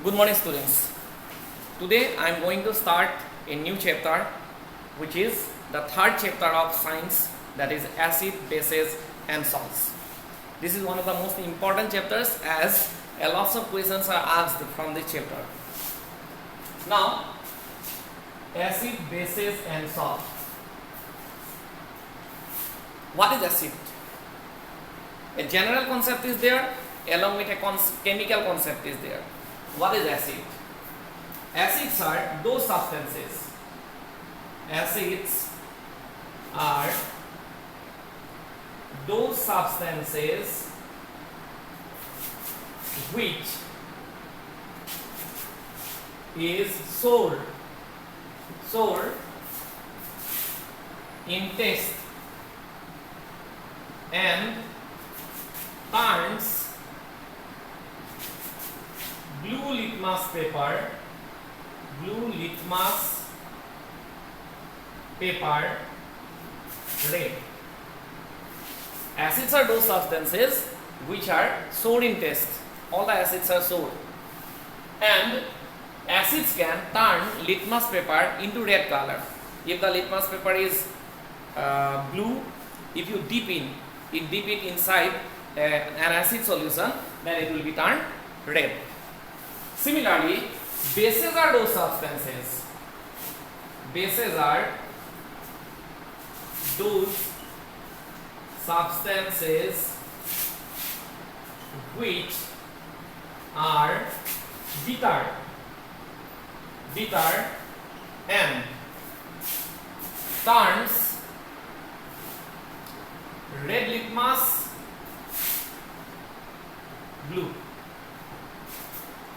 Good morning, students. Today I am going to start a new chapter, which is the third chapter of science, that is acid, bases and salts. This is one of the most important chapters as a lots of questions are asked from this chapter. Now, acid, bases and salt. What is acid? A general concept is there along with a chemical concept is there. What is acid? Acids are those substances. Acids are those substances which is sold in taste and turns blue litmus paper red. Acids are those substances which are sold in taste. All the acids are sold, and acids can turn litmus paper into red color. If the litmus paper is blue, if you dip it inside an acid solution, then it will be turned red. Similarly, bases are those substances. Bases are those substances which are bitter and turns red litmus blue.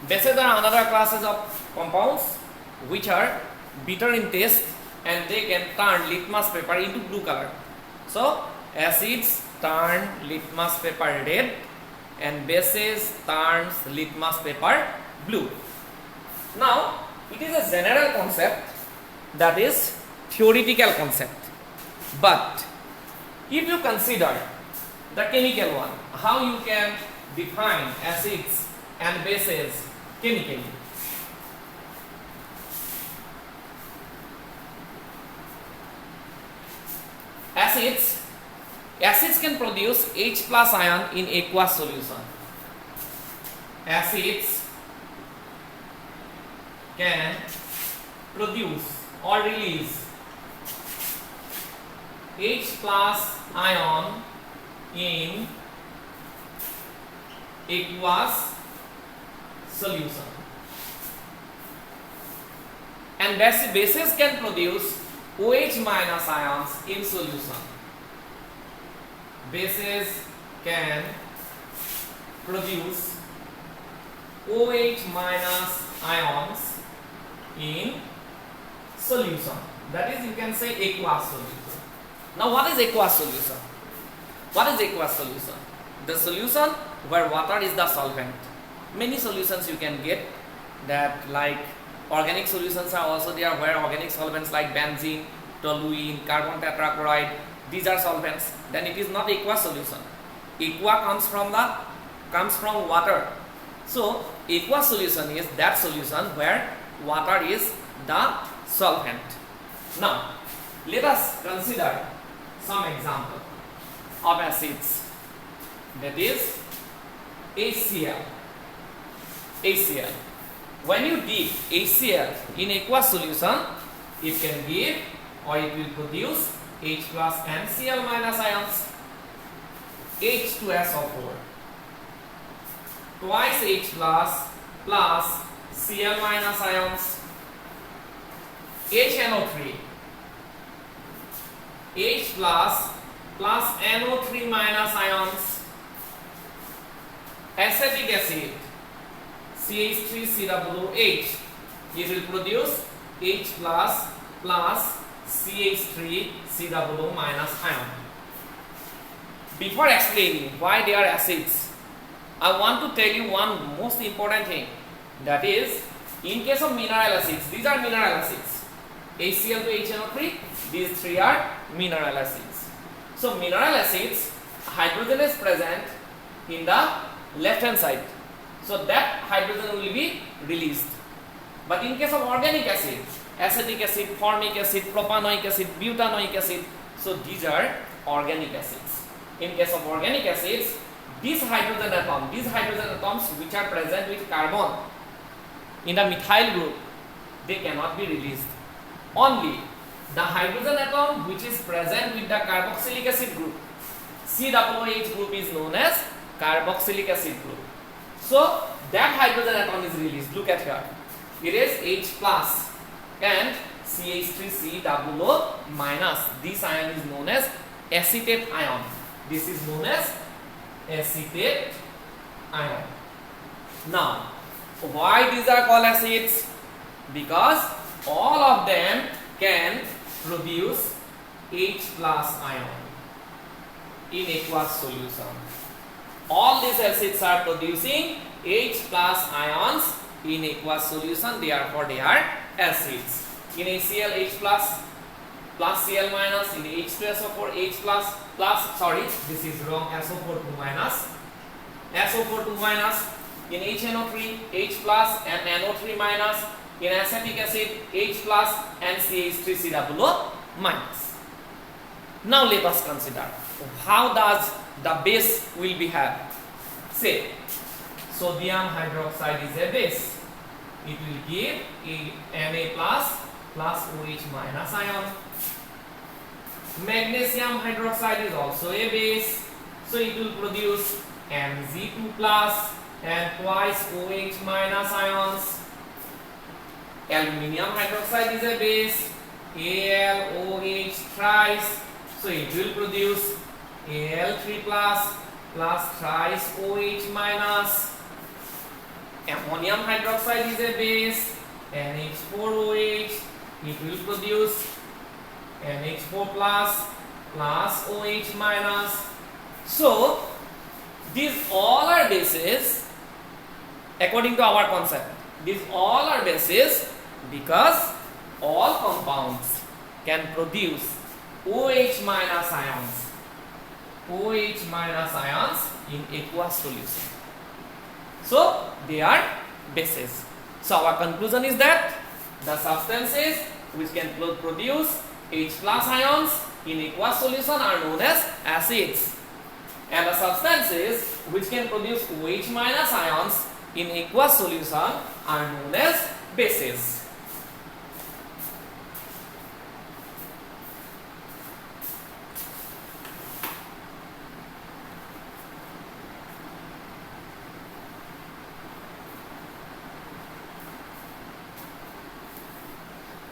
Bases are another classes of compounds which are bitter in taste and they can turn litmus paper into blue color. So acids turn litmus paper red and bases turns litmus paper blue. Now it is a general concept, that is theoretical concept, but if you consider the chemical one, how you can define acids and bases chemically. Acids can produce H plus ion in aqueous solution. Acids can produce or release H plus ion in aqueous solution, and bases can produce OH minus ions in solution. Bases can produce OH minus ions in solution, that is, you can say aqueous solution. Now what is aqueous solution? What is aqueous solution? The solution where water is the solvent. Many solutions you can get, that like organic solutions are also there, where organic solvents like benzene, toluene, carbon tetrachloride, these are solvents. Then it is not aqueous solution. Aqua comes from water. So aqueous solution is that solution where water is the solvent. Now let us consider some example of acids, that is HCl. When you dip HCl in aqueous solution, it can give or it will produce H plus and Cl minus ions, H2SO4, twice H plus Cl minus ions, HNO3, H plus NO3 minus ions, acetic acid, CH3COOH, it will produce H plus CH3COO minus ion. Before explaining why they are acids, I want to tell you one most important thing, that is, in case of mineral acids, these are mineral acids, HCl to HNO3, these three are mineral acids. So mineral acids, hydrogen is present in the left hand side So that hydrogen will be released. But in case of organic acid, acetic acid, formic acid, propanoic acid, butanoic acid, so these are organic acids. In case of organic acids, these hydrogen atoms which are present with carbon in the methyl group, they cannot be released. Only the hydrogen atom which is present with the carboxylic acid group, COOH group, is known as carboxylic acid group. So that hydrogen atom is released. Look at here. It is H plus and CH3COO minus. This ion is known as acetate ion. This is known as acetate ion. Now, why these are called acids? Because all of them can produce H plus ion in aqueous solution. All these acids are producing H plus ions in aqueous solution, therefore they are acids. In HCl, H plus Cl minus, in H2SO4, H plus, this is wrong, SO4 2 minus, SO4 2 minus, in HNO3, H plus and NO3 minus, in acetic acid, H plus and CH3COO minus. Now let us consider how does the base will behave. Say sodium hydroxide is a base. It will give Na plus OH minus ion. Magnesium hydroxide is also a base, so it will produce Mg2 plus and twice OH minus ions. Aluminium hydroxide is a base, AlOH thrice, so it will produce Al3 plus thrice OH minus. Ammonium hydroxide is a base, NH4OH, it will produce NH4 plus OH minus. So these all are bases according to our concept. These all are bases because all compounds can produce OH minus ions in aqueous solution. So they are bases. So our conclusion is that the substances which can produce H plus ions in aqueous solution are known as acids, and the substances which can produce OH minus ions in aqueous solution are known as bases.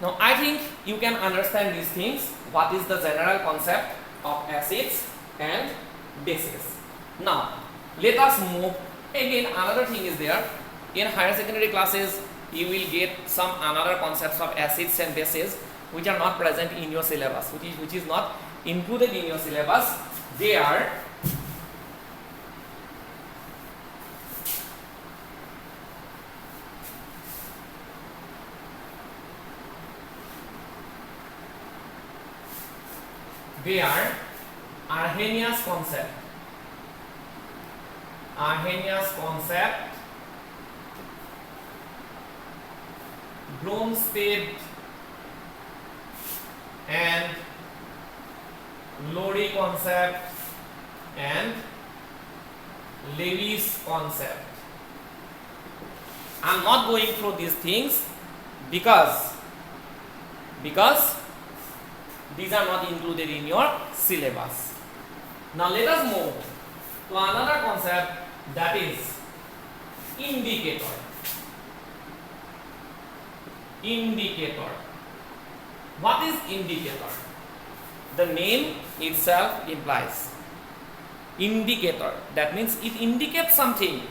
Now I think you can understand these things. What is the general concept of acids and bases? Now let us move. Again, another thing is there. In higher secondary classes, you will get some another concepts of acids and bases which are not present in your syllabus, which is not included in your syllabus. They are Arrhenius concept, Bronsted and Lowry concept and Lewis concept. I am not going through these things because these are not included in your syllabus. Now let us move to another concept, that is indicator. What is indicator? The name itself implies indicator. That means it indicates something.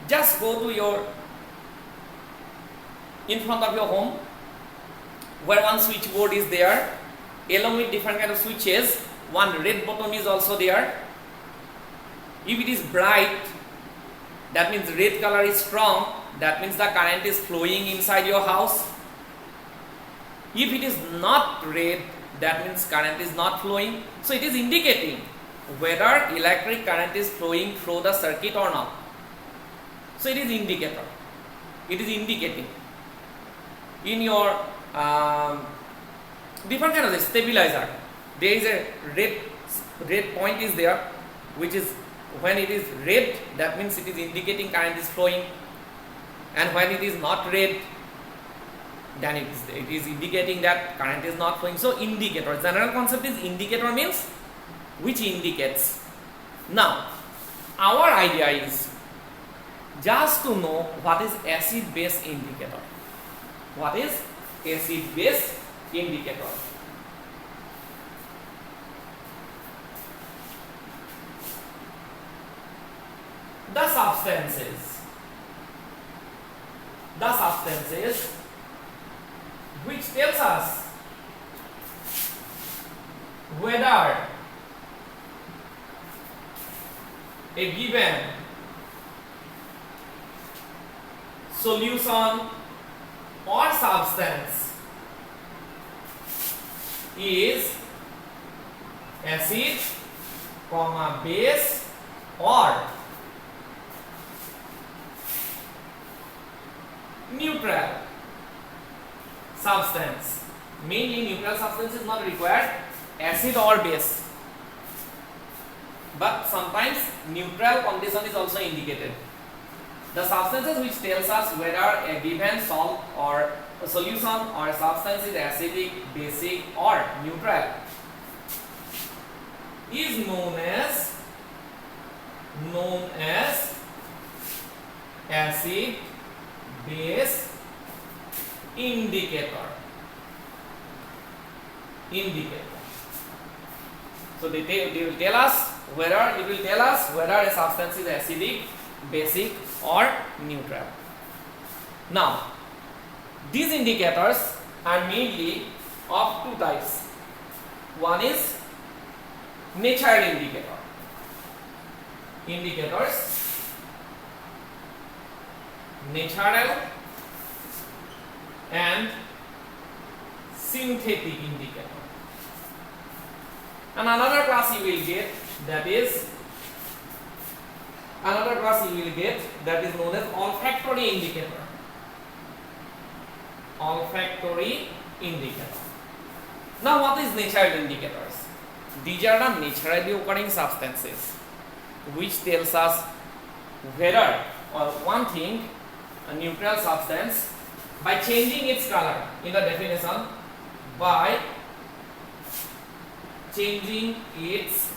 Just go to in front of your home, where one switchboard is there, along with different kind of switches. One red button is also there. If it is bright, that means red color is strong, that means the current is flowing inside your house. If it is not red, that means current is not flowing. So it is indicating whether electric current is flowing through the circuit or not. So it is indicator. It is indicating. In your different kind of stabilizer, there is a red point is there, which is when it is red, that means it is indicating current is flowing, and when it is not red, then it is indicating that current is not flowing. So indicator, general concept is indicator means which indicates. Now our idea is just to know what is acid base indicator. What is acid base indicator? The substances which tells us whether a given solution or substance is acid, base or neutral substance. Mainly neutral substance is not required, acid or base, but sometimes neutral condition is also indicated. The substances which tells us whether a given salt or a solution or a substance is acidic, basic or neutral is known as acid base indicator. So they will tell us whether a substance is acidic, basic or neutral. Now these indicators are mainly of two types. One is natural indicator. Natural and synthetic indicator. And another class you will get, that is known as olfactory indicator. Now what is natural indicators? These are the naturally occurring substances which tells us whether, or one thing, a neutral substance, by changing its color in the definition, by changing its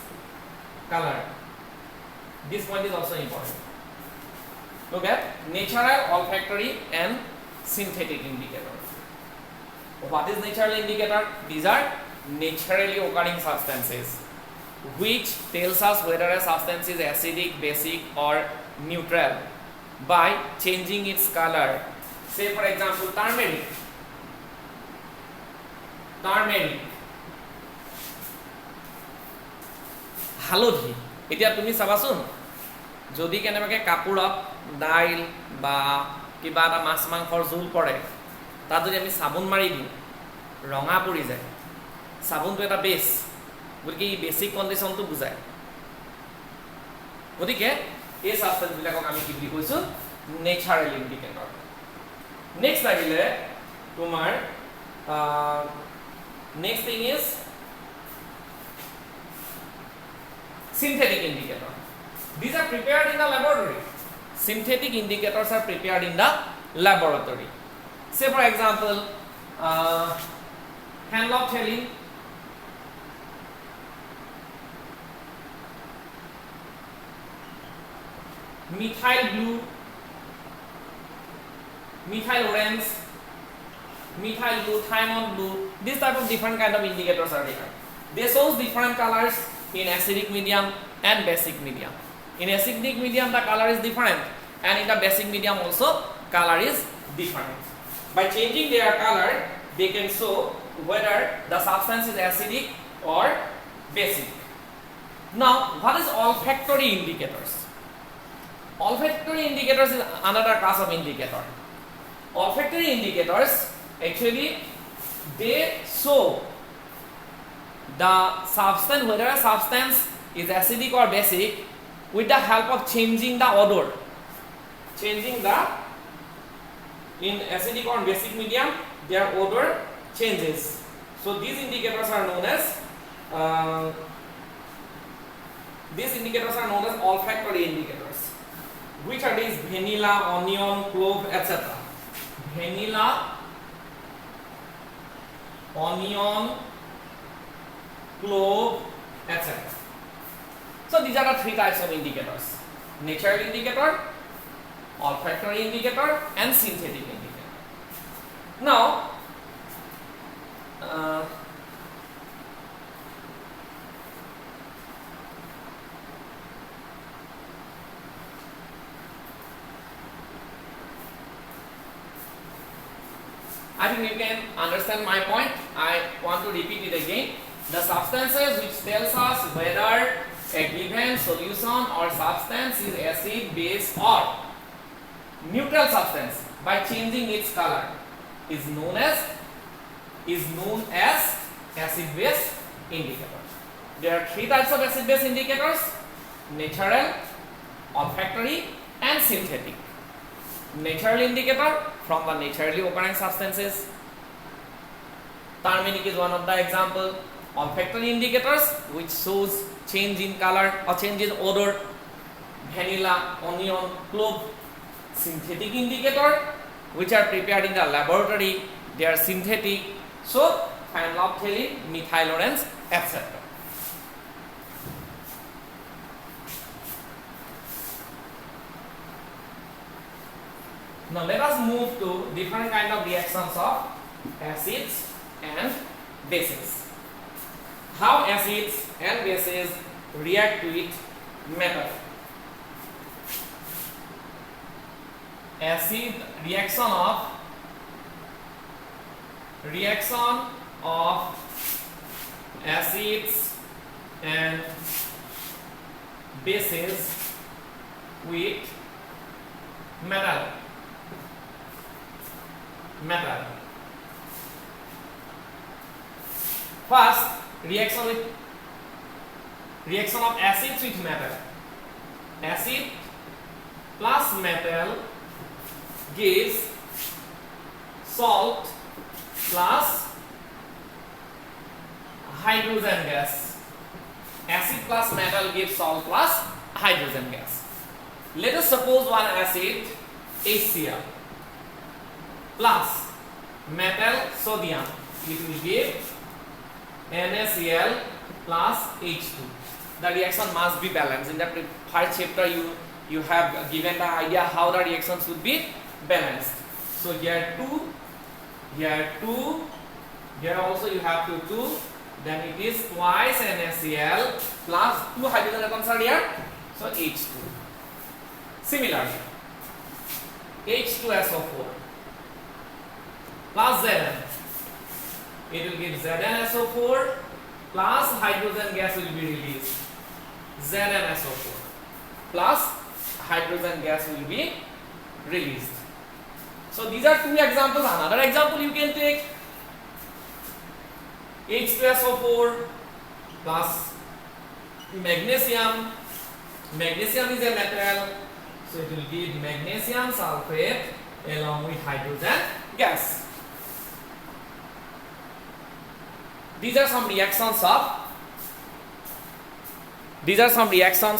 color. This point is also important. Look at natural, olfactory and synthetic indicators. What is natural indicator? These are naturally occurring substances which tells us whether a substance is acidic, basic or neutral by changing its color. Say for example turmeric. হালধি, এতিয়া তুমি চাবাচোন যদি কেনেবাকে কাপোৰত দাইল বা কিবা এটা মাছ মাংসৰ জোল পৰে তাত যদি আমি সাবুন মাৰি দিওঁ ৰঙা পৰি যায়। সাবুনটো এটা বেছ, গতিকে এই বেছিক কণ্ডিশ্যনটো বুজায়। গতিকে এই সাবষ্টেন্সবিলাকক আমি কি বুলি কৈছোঁ? Natural indicator. নেক্সট আহিলে তোমাৰ next thing is synthetic indicator. These are prepared in the laboratory. Synthetic indicators are prepared in the laboratory. Say for example phenolphthalein, methyl blue, methyl orange, methyl blue, thiamine blue. This type of different kind of indicators are there. They show different colors in acidic medium and basic medium. In acidic medium the color is different, and in the basic medium also color is different. By changing their color they can show whether the substance is acidic or basic. Now what is olfactory indicators? Olfactory indicators is another class of indicator. Olfactory indicators actually they show the substance, whether a substance is acidic or basic, with the help of changing the odor. changing the, in acidic or basic medium, their odor changes. So these indicators are known as olfactory indicators. Which are these? Vanilla, onion, clove, etc. Vanilla, onion, clove, etc. So these are the three types of indicators: natural indicator, olfactory indicator, and synthetic indicator. Now, I think you can understand my point. I want to repeat it again. The substances which tells us whether a given solution or substance is acid, base, or neutral substance by changing its color is known as acid-base indicator. There are three types of acid-base indicators: natural, olfactory, and synthetic. Natural indicator from the naturally occurring substances. Turmeric is one of the example. Olfactory indicators which shows change in color or change in odor: vanilla, onion, clove. Synthetic indicator which are prepared in the laboratory, they are synthetic. So phenolphthalein, methyl orange, etc. Now let us move to different kind of reactions of acids and bases. How acids and bases react with metal. Acid reaction of acids and bases with metal. First, reaction of acids with metal. Acid plus metal gives salt plus hydrogen gas. Acid plus metal gives salt plus hydrogen gas. Let us suppose one acid HCl plus metal sodium, it will give NaCl plus H2. The reaction must be balanced. In the first chapter you have given the idea how the reaction should be balanced. So here 2, here 2, here also you have 2, then it is twice NaCl plus 2 hydrogen atoms are here, so H2. Similarly, H2SO4 plus Zn, it will give ZnSO4 plus hydrogen gas will be released. ZnSO4 plus hydrogen gas will be released. So these are two examples. Another example you can take H2SO4 plus magnesium. Magnesium is a metal, so it will give magnesium sulfate along with hydrogen gas. These are some reactions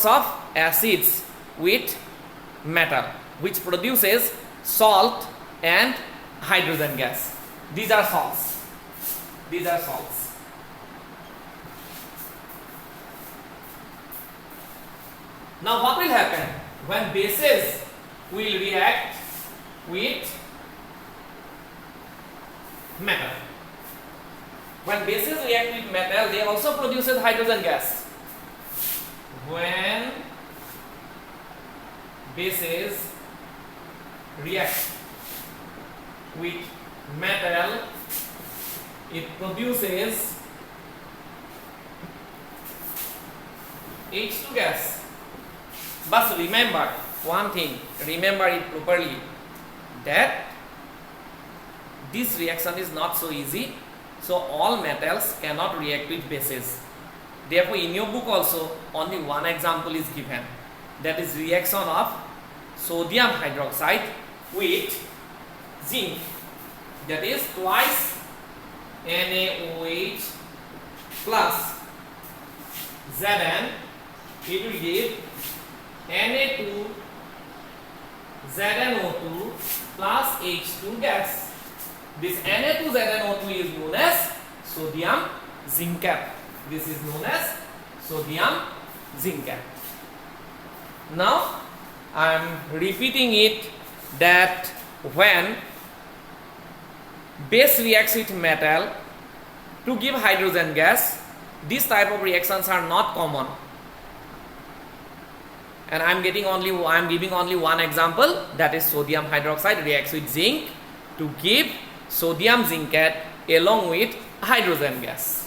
of acids with metal which produces salt and hydrogen gas. These are salts. Now what will happen when bases will react with metal? When bases react with metal, they also produces hydrogen gas. When bases react with metal, it produces H2 gas. But remember one thing, remember it properly, that this reaction is not so easy. So all metals cannot react with bases. Therefore in your book also only one example is given, that is reaction of sodium hydroxide with zinc, that is twice NaOH plus Zn, it will give Na2 ZnO2 plus H2 gas. This Na2 ZnO2 is known as sodium zincate. This is known as sodium zincate. Now I am repeating it that when base reacts with metal to give hydrogen gas, these type of reactions are not common. And I am giving only one example, that is sodium hydroxide reacts with zinc to give sodium zincate along with hydrogen gas.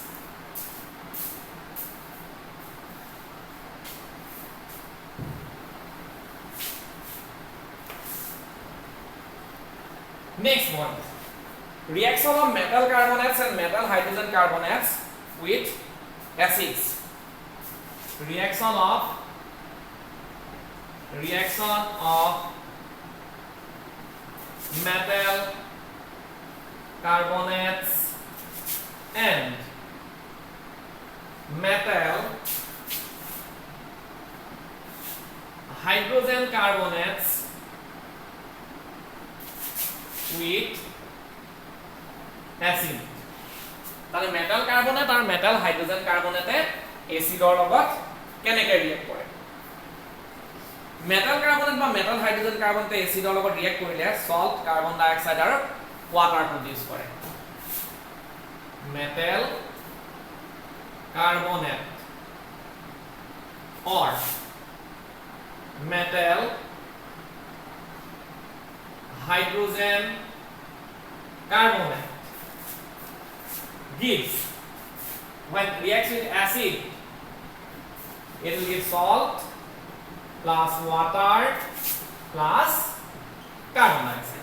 Next one, reaction of metal carbonates and metal hydrogen carbonates with acids. Reaction of metal carbonates and metal hydrogen carbonates with acid. তাহলে metal carbonate আর metal hydrogen কার্বনেটে এসিডৰ লগত কেনেকৈ react কৰে? Metal carbonate বা metal hydrogen কার্বনেটে এসিডৰ লগত react কৰিলে salt, carbon die oxide আৰু water produce কৰে। Metal carbonate or metal hydrogen carbonate gives, when reacts with acid, it will give salt plus water plus carbon dioxide.